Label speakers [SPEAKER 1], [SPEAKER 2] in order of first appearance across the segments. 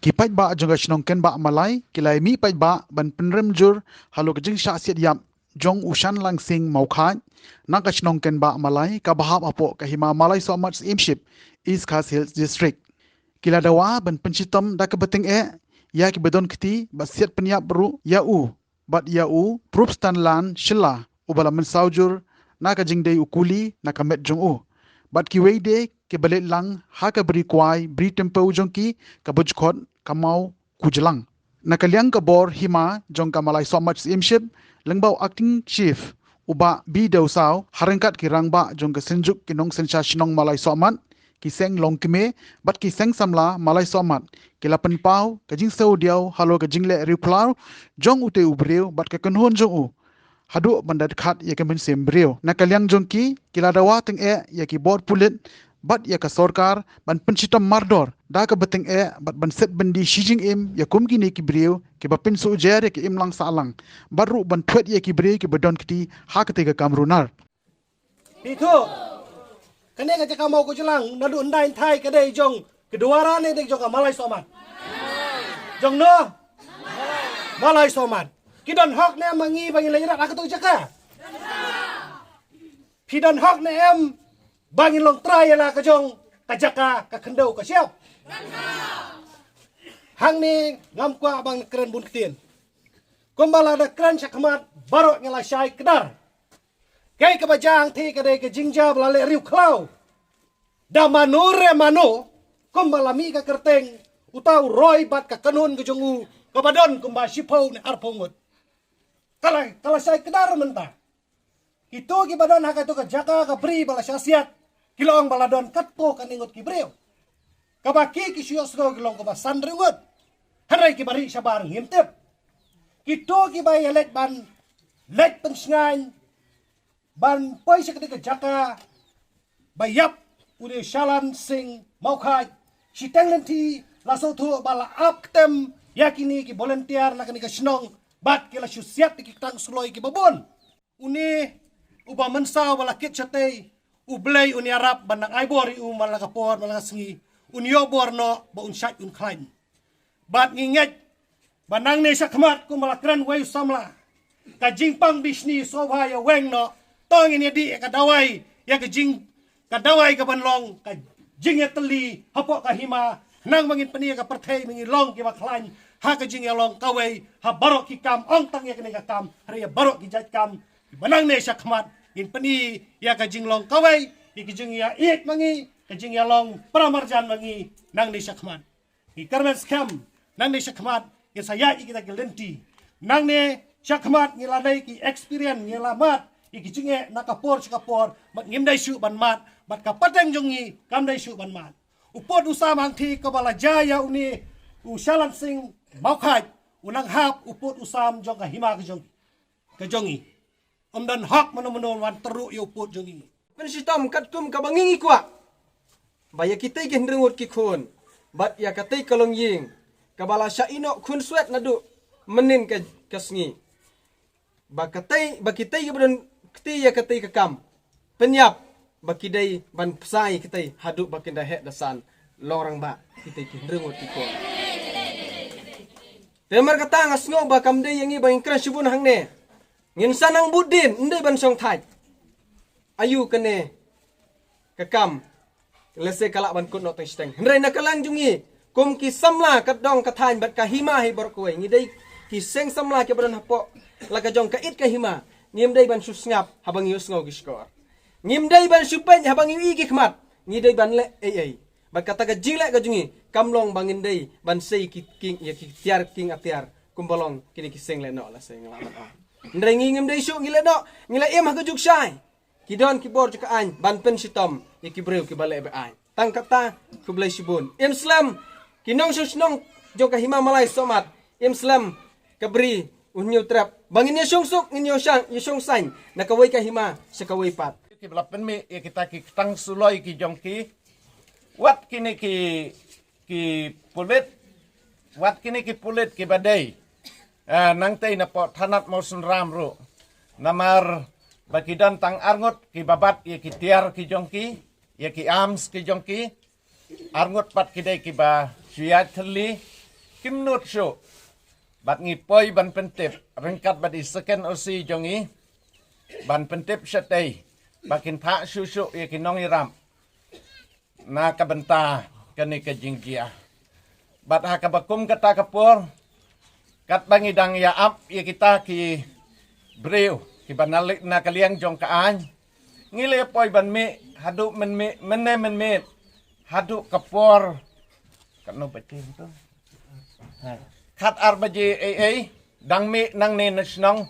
[SPEAKER 1] Kipai ba jong shnongken ba malai kilai mi pai ba ban penrem jur halu kajing sha siat yap jong ushan langsing mau khan na ka shnongken ba malai ka bahap apo ka hima malai so much imship East Coast Hills District kila dawa ban pencitom da ka beting ya ki bedon kiti ba siat penyap beru ya bat ya proof stan lan shilla ubala men saujur na ka jingdei ukuli na ka met jong bat ki weide ke balik lang ha ka beri kwai beri tempo jong ki ka bujkhot kamau kujelang nakaliang ka bor hima jong ka malai so much imship lengbau acting chief uba bi deu saw harangkat ki rangba jong ka senjuk kinong sensha shinong malai somat ki seng long kime bat ki seng samla malai somat ki lapen pau ka jing sau diau halo ka jingle replau jong ute ubreu bat ka kanhon jong hadu bandat khat ya ka men sembreu nakaliang jong ki kiladawa teng ya ki bor pulit bat ya ka sorkar ban pencitom mardor da ka beteng bat ban set bendi shijing im ya kum gini ki breu ki ba pin su jere ki im lang salang baru ban twet ya ki breu ki bedon kiti ha ka te ka kamrunar
[SPEAKER 2] itu kene ka jaka mau ko jelang nadu ndain thai ka dei jong kedua ne dei jong ka malai somat jong no malai somat kidon hok ne mangi bangi lagi rak tu jaka kidon hok ne em bangin long try la ka jong ka jaka ka khendau ka siap hang ni ngam kwa bang keren bun ketien kumbala da keren sakmat barok ngala syai kedar kai ka bajang thi ka de ka jingja la le riu klau da manure mano kumbala mi ka kerteng utau roi bat ka kanun ka jongu ka badon kumba sipau ne arpongut kala syai kedar menta itu ki badan haka tu ka jaka ka bri bala syasiat kilong baladon katpo kaningot kibreo kabaki ki siyo sgo kilong ko basan ringot haray ki bari sabar ngimtep kito ki bay let ban let pensngan ban poy sa ketika jaka bayap ude shalan sing maukai si tenglenti laso tu bala aptem yakini ki volunteer na kanika snong bat kila syusiat ki tang suloy ki babon uni uba mensaw bala kit chatay ublay uni arab banang aibori malaka por malaka sengi unyo borno ba unsat un klain bat nginget banang ne sakmat ku malakran way samla ka jingpang bisni sobha ya weng no tong ini di ka dawai ya ka jing ka dawai ka banlong ka jing ya teli hapo ka hima nang mangin penia ka perthai mangin long ki ba klain ha ka jing ya long kawai ha barok ki kam ong tang ya ka kam hari ya barok ki jat kam banang ne sakmat in pani ya ka jinglong kawai ikijing ya iek mangi kajing ya long pramarjan mangi nang ni sakman i karmen skam nang ni sakmat ya saya ikita gelenti nang ni sakmat ngiladai ki experience ngilamat ikijing e nakapor mat ngimdai su ban mat bat kapateng jongi kamdai su ban mat upod usamang thi kabala jaya uni usalan sing maukhat unang hap upod usam jong ka hima ka jongi dan hak mana-mana wan teruk yo put jongi
[SPEAKER 3] pensitam katkum ka bangingi kwa baya kita gen rengut ki khun bat ya katai kalong ying kabala sya ino khun swet nadu menin ka kasngi ba kitai badon kti ya katai ka kam penyap ba kidai ban psai kitai haduk ba kinda het dasan lorang ba kitai gen rengut ki khun temar kata ngasngo ba kamdai yangi ba ingkran subun hangne ngin sanang budin ndai ban song thai ayu kene kakam lese kala ban kun no teng steng ndai nakalang jungi kum ki samla kat dong ka thain bat ka hima hi bor kowe ngidai ki seng samla ke badan hapo laga jong ka it ka hima ngim dai ban susngap habang yus ngo giskor ngim dai ban supen habang yu ki khmat ngidai ban le ei bat kata ka jile ka jungi kamlong bangin dai ban sei ki king ya ki tiar king atiar kumbalong kini ki seng le no la seng lamat ndai ngingim dai su ngile no ngile em ha juk sai kidon kibor ka an ban pen sitom ikibreu ki bale be an tang kata ku blai sibun islam kinong susnong joka himamalay somat islam kabri unyo trap bangin ya sungsuk nginyo sang yusong san nakaway ka hima sa kaway pat
[SPEAKER 4] ki belapen me kita ki tang suloy ki jongki wat kini ki pulit ki badai nang tay na po tanat mo sunram ro namar bakidan tang arngot ki babat ye ki tiar ki jongki ye ki ams ki jongki arngot pat kidai ki ba suyat thli kimnut syo. Bat ngipoy ban pentip rengkat bat iseken osi jongi ban pentip syatay bakin tha susu ya kinong iram na kabenta kani ka jingjia bat ha kabakum kata kapur kat bangidang ya ap ya kita ki breu ki banalik na kaliang jong kaan ngile poy ban me hadu men me hadu kapur kanu betin tu kat arbaji dang mi nang ne nasnong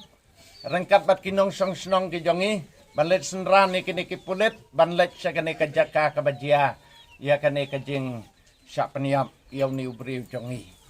[SPEAKER 4] rengkat bat kinong song snong ki jongi banlet senran ni kini kipulit banlet siya kani kajaka kabajia ya kani kajing syak peniap yaw ni ubri jongi